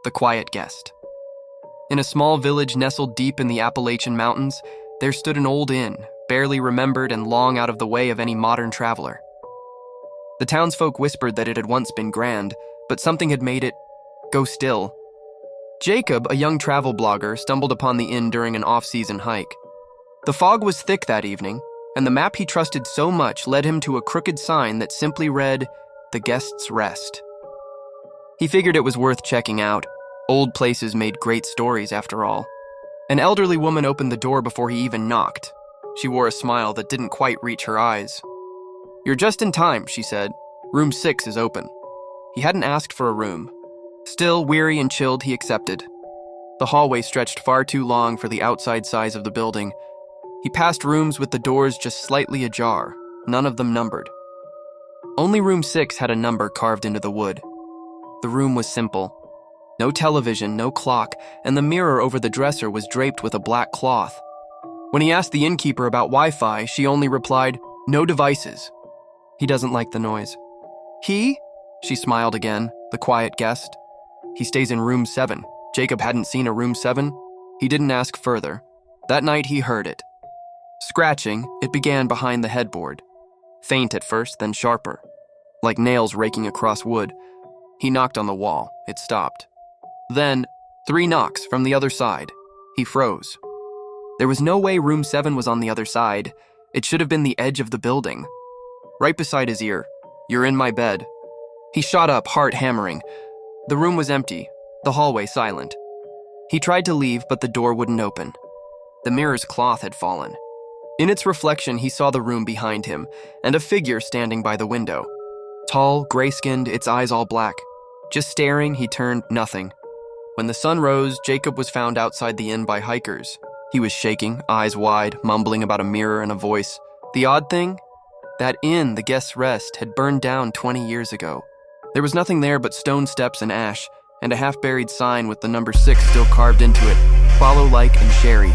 The Quiet Guest. In a small village nestled deep in the Appalachian Mountains, there stood an old inn, barely remembered and long out of the way of any modern traveler. The townsfolk whispered that it had once been grand, but something had made it go still. Jacob, a young travel blogger, stumbled upon the inn during an off-season hike. The fog was thick that evening, and the map he trusted so much led him to a crooked sign that simply read, "The Guest's Rest." He figured it was worth checking out. Old places made great stories, after all. An elderly woman opened the door before he even knocked. She wore a smile that didn't quite reach her eyes. "You're just in time," she said. "Room 6 is open." He hadn't asked for a room. Still, weary and chilled, he accepted. The hallway stretched far too long for the outside size of the building. He passed rooms with the doors just slightly ajar, none of them numbered. Only room 6 had a number carved into the wood. The room was simple. No television, no clock, and the mirror over the dresser was draped with a black cloth. When he asked the innkeeper about Wi-Fi, she only replied, "No devices." He doesn't like the noise. "He?" She smiled again, the quiet guest. "He stays in room 7. Jacob hadn't seen a room 7. He didn't ask further. That night he heard it. Scratching, it began behind the headboard. Faint at first, then sharper. Like nails raking across wood. He knocked on the wall. It stopped. Then, 3 knocks from the other side. He froze. There was no way room 7 was on the other side. It should have been the edge of the building. Right beside his ear. "You're in my bed." He shot up, heart hammering. The room was empty, the hallway silent. He tried to leave, but the door wouldn't open. The mirror's cloth had fallen. In its reflection, he saw the room behind him, and a figure standing by the window. Tall, gray-skinned, its eyes all black. Just staring, he turned nothing. When the sun rose, Jacob was found outside the inn by hikers. He was shaking, eyes wide, mumbling about a mirror and a voice. The odd thing? That inn, the Guest's Rest, had burned down 20 years ago. There was nothing there but stone steps and ash, and a half-buried sign with the number 6 still carved into it, "Follow Like and Sherry."